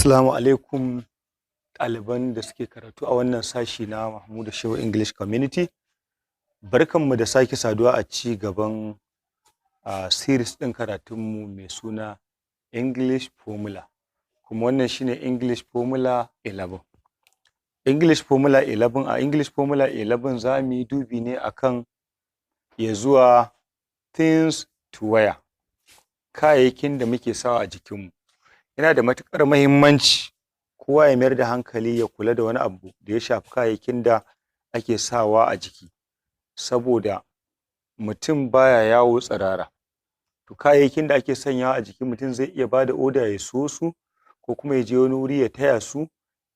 Assalamu alaikum ɗaliban da suke karatu a wannan sashi na Mahmudu Shehu English Community. Barkanmu da sake saduwa a ci gaban series ɗin karatunmu mai suna English Formula. Kuma wannan shine English Formula 11. English Formula 11 a English Formula 11 za mu yi dubi ne akan ya zuwa things to wear, kayayyakin da muke sawa a jikinmu. Yana da matuƙar muhimmanci kowa ya mayar da hankali ya kula da wani abu da ya shafi kayayyakin da ake sawa a jiki, saboda mutum baya yawo tsirara. To kayayyakin da ake sanyawa a jiki mutum zai iya bada oda ya siyo su, ko kuma ya je wani wuri ya taya su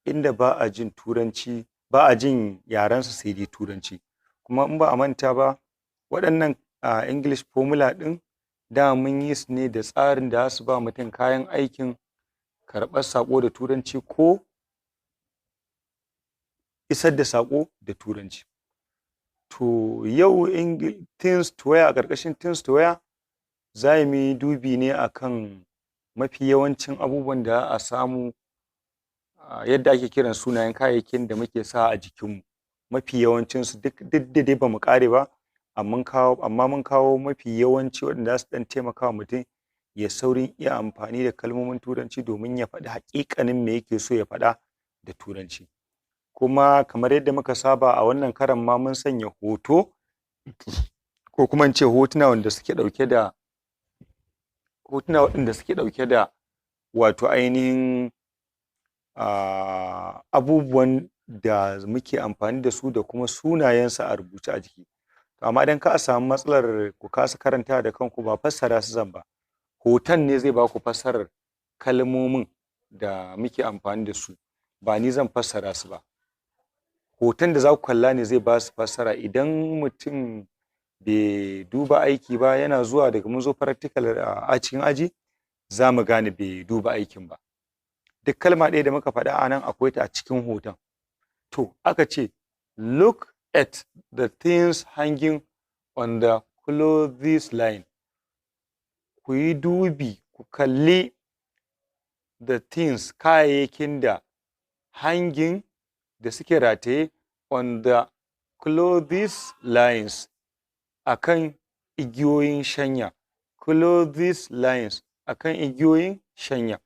inda ba a jin turanci, ba a jin yarensu sai dai turanci. Kuma in ba a manta ba, waɗannan English Formula ɗin da mun yi su ne da tsarin da za su ba mutum kayan aikin karɓar saƙo da turanci ko isar da saƙo da turanci. To yau things to wear, a ƙarƙashin things to wear za mu yi dubi ne akan mafi yawancin abubuwan da za a samu, yadda ake kiran sunayen kayayyakin da muke sawa a jikinmu. Mafi yawancinsu duk da dai ba mu ƙare ba, amma mun kawo mafi yawanci waɗanda za su ɗan taimaka wa mutum ya saurin iya amfani da kalmomin turanci domin ya faɗi haƙiƙanin me yake so ya faɗa da turanci. Kuma kamar yadda muka saba a wannan karon ma mun sanya hoto, ko kuma in ce hotuna waɗanda suke ɗauke da wato ainihin abubuwan da muke amfani da su da kuma sunayensu a rubuce a jiki. Amma idan ka samu matsalar ku kasa karantawa da kanku, ba fassara su zan ba, hoton ne zai ba ku fassarar kalmomin da muke amfani da su, ba ni zan fassara su ba. Hoton da za ku kalla ne zai ba su fassara. Idan mutum bai duba aiki ba, yana zuwa daga mun zo practical a cikin aji, za mu gane bai duba aikin ba. Duk kalma ɗaya da muka faɗa a nan akwai ta a cikin hoton. To aka ce look at the things hanging on the clothes line. Ku yi dubi, ku kalli the things, kayayyakin da hanging, da suke rataye on the clothes lines, akan igiyoyin shanya. Clothes lines, akan igiyoyin shanya.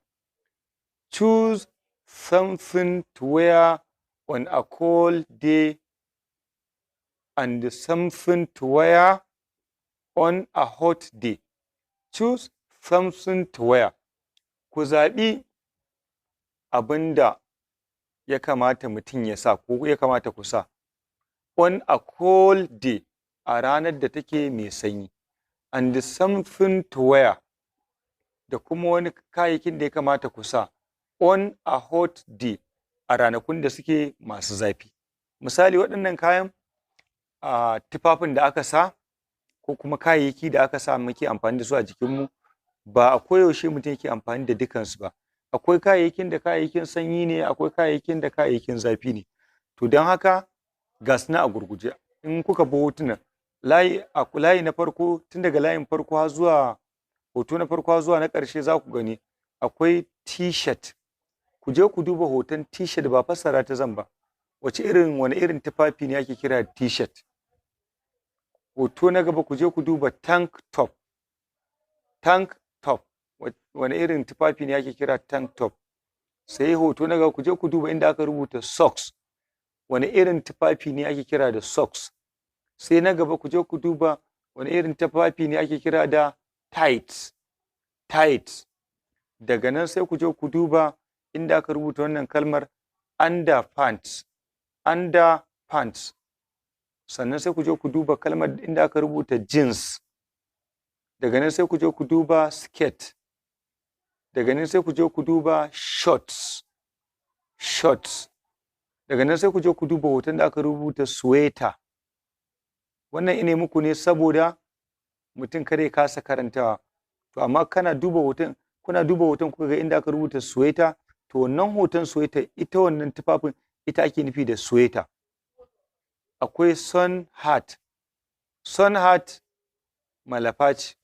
Choose something to wear on a cold day and something to wear on a hot day. Choose something to wear. Ku zaɓi abin da ya kamata mutum ya sa, ko ya kamata ku sa on a cold day, a ranar da take mai sanyi, and something to wear, da kuma wani kayayyakin da ya kamata ku sa on a hot day, a ranakun da suke masu zafi. Misali, waɗannan kayan tufafin da aka sa, ko kuma kayayyaki da aka sa muke amfani da su a jikinmu, ba a koyaushe mutum yake amfani da dukansu ba. Akwai kayayyakin da kayayyakin sanyi ne, akwai kayayyakin da kayayyakin zafi ne. To don haka ga su nan a gurguje, in kuka bi hotunan, layi na farko, tun daga layin farko har zuwa hoto na farko har zuwa na ƙarshe, za ku gani akwai t-shirt. Ku je ku duba hoton t-shirt, ba fassara ta zan ba. Wani irin tufafi ne ake kira t-shirt? Hoto na gaba, ku je ku duba tank top. Tank top, wani irin tufafi ne ake kira tank top? Sai hoto na gaba, ku je ku duba inda aka rubuta socks. Wani irin tufafi ne ake kira da socks? Sai na gaba, ku je ku duba wani irin tufafi ne ake kira da tights. Tights. Daga nan sai ku je ku duba inda aka rubuta wannan kalmar underpants. Underpants. Sannan sai ku je ku duba kalmar inda aka rubuta jeans. Daga nan sai ku je ku duba skirt. Daga nan sai ku je ku duba shorts. Shorts. Daga nan sai ku je ku duba hoton da aka rubuta sweater. Wannan ina muku ne saboda mutum kada ya kasa karantawa. To amma kuna duba hoton kuka ga inda aka rubuta sweater, to wannan hoton sweater, ita wannan tufafin, ita ake nufi da sweater. Akwai sun hat. Sun hat malafa ce.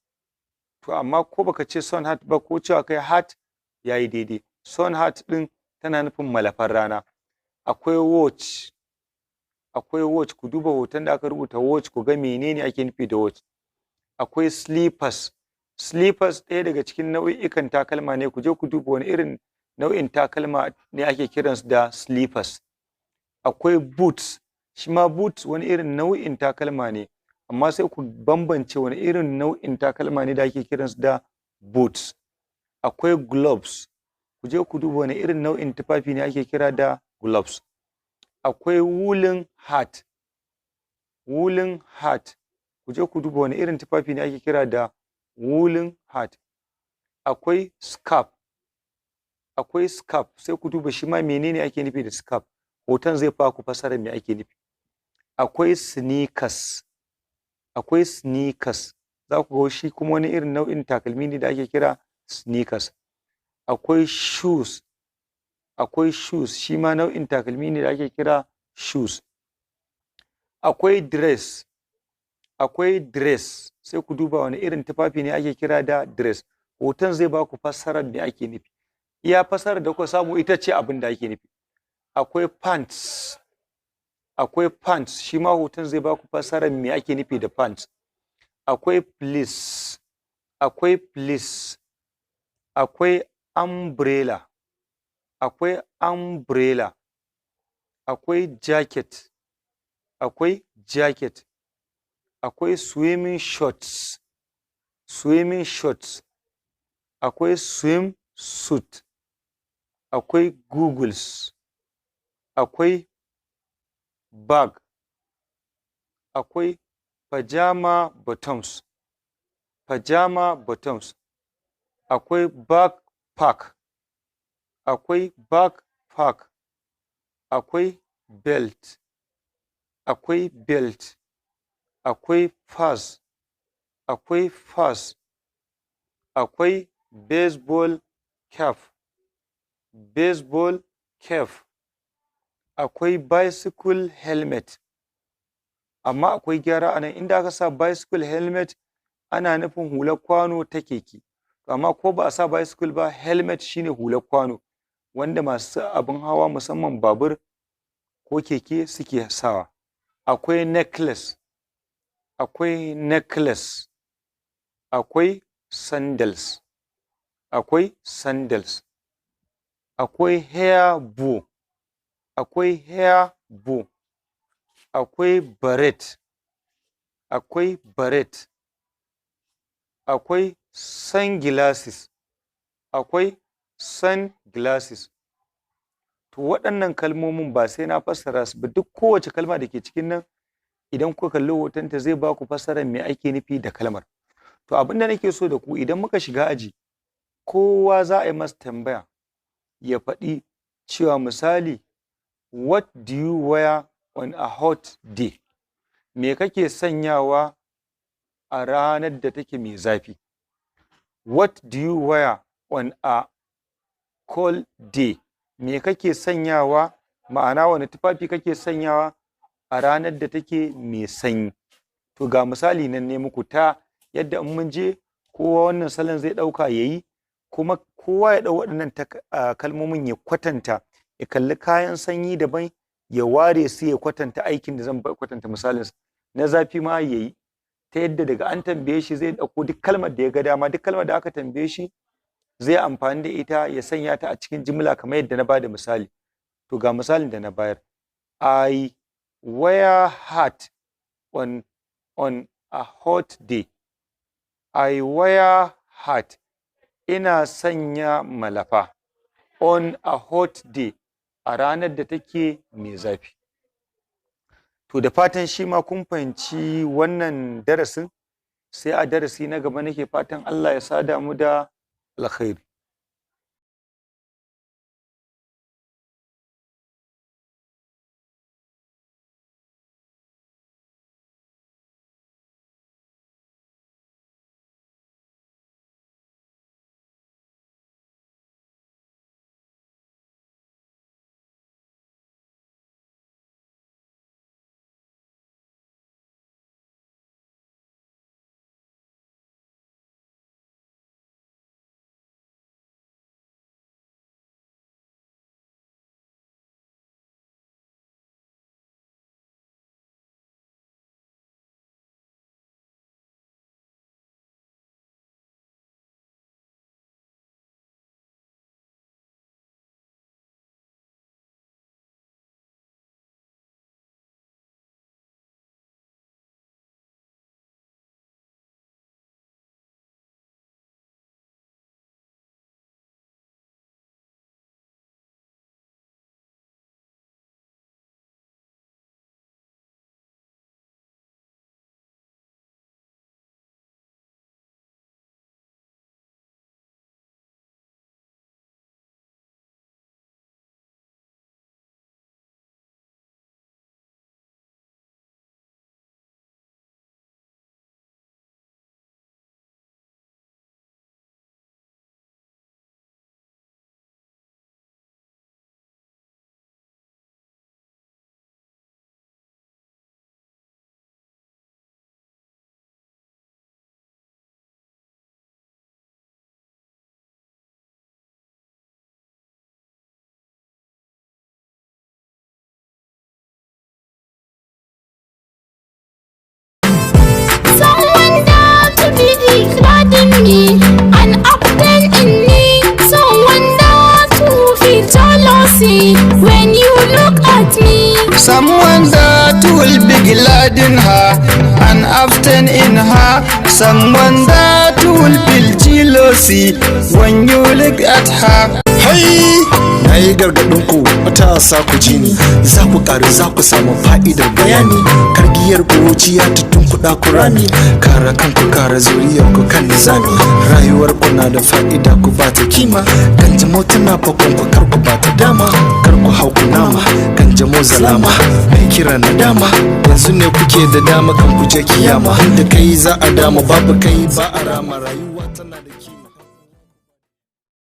To amma ko baka ce sun hat ba, ko cewa kai hat, yayi daidai. sun hat ɗin tana nufin malafar rana. Akwai watch, akwai watch, ku duba hoton da aka rubuta watch ku ga menene ake nufi da watch. Akwai slippers, slippers ɗaya daga cikin nau'ikan takalma ne, ku je ku duba wani irin nau'in takalma ne ake kiransu da slippers. Akwai boots, shi ma boots wani irin nau'in takalma ne, amma sai ku bambance wani irin nau'in takalma ne da ake kiransu da boots. Akwai gloves, ku je ku duba wani irin nau'in tufafi ne ake kira da gloves. Akwai woolen hat, woolen hat, ku je ku duba wani irin tufafi ne ake kira da woolen hat. Akwai scarf, akwai scarf, sai ku duba shi ma menene ake nufi da scarf, hoton zai fa ku fassara me ake nufi. Akwai sneakers, akwai sneakers, za ku ga shi kuma wani irin nau'in takalmi ne da ake kira sneakers. Akwai shoes, akwai shoes, shi ma nau'in takalmi ne da ake kira shoes. Akwai dress, akwai dress, sai ku duba wani irin tufafi ne ake kira da dress, hoton zai ba ku fassarar me ake nufi. Iya fassarar da kuka samu ita ce abin da ake nufi. Akwai pants, akwai pants, shi ma hoton zai ba ku fassarar me ake nufi da pants. Akwai fleece, akwai fleece. Akwai umbrella, akwai umbrella. Akwai jacket, akwai jacket. Akwai swimming shorts, swimming shorts. Akwai swimsuit. Akwai goggles. Akwai bag. Akwai pajama bottoms, pajama bottoms. Akwai backpack, akwai backpack. Akwai belt, akwai belt. Akwai purse, akwai purse. Akwai baseball cap, baseball cap. Akwai bicycle helmet, amma akwai gyara anan, inda aka sa bicycle helmet ana nufin hular kwano ta keke, amma ko ba a sa bicycle ba, helmet shine hular kwano wanda masu abin hawa musamman babur ko keke suke sawa. Akwai necklace, akwai necklace. Akwai sandals, akwai sandals. Akwai hair bow, akwai hair bow. Akwai beret, akwai beret. Akwai sunglasses, akwai sunglasses. To waɗannan kalmomin ba sai na fassara su ba, duk kowace kalma da ke cikin nan idan kuka kalli hotonta zai ba ku fassarar me ake nufi da kalmar. To abin da nake so da ku, idan muka shiga aji kowa za a yi masa tambaya ya faɗi cewa misali, what do you wear on a hot day? Me kake sanyawa a ranar da take mai zafi? What do you wear on a cold day? Me kake sanyawa, ma'ana wani tufafi kake sanyawa a ranar da take mai sanyi? To ga misali nan ne muku ta yadda in mun je kowa wannan salon zai ɗauka ya yi, kuma kowa ya ɗau waɗannan kalmomin ya kwatanta, ya kalli kayan sanyi daban ya ware su ya kwatanta aikin da zan kwatanta misalinsa. Na zafi ma ya yi, ta yadda daga an tambaye shi zai ɗauko duk kalmar da ya ga dama, duk kalmar da aka tambaye shi zai amfani da ita ya sanya ta a cikin jimla kamar yadda na bada misali. To ga misalin da na bayar. I wear hat on a hot day. I wear hat. Ina sanya malafa on a hot day, a ranar da take mai zafi. To da fatan shi ma kun fahimci wannan darasin, sai a darasi na gaba nake fatan Allah ya sada mu da alkhairi. certain in her, someone that will feel jealousy when you look at her. Hai, na yi gargaɗin ku matasa ku ji ni, za ku ƙaru za ku samu fa'idar bayani. Kargiyar kuruciya ta tunkuɗa ku rami, kare kanku kare zuriyar ku kan nizami. Rayuwar ku na da fa'ida ku ba ta kima, kanjamau tana fakon ku kar ku ba ta dama. Kar ku hau ku nama, kanjamau zalama, mai kira na dama. Yanzu ne kuke da dama kan ku je kiyama, inda kai za a dama babu kai ba a rama rayuwa.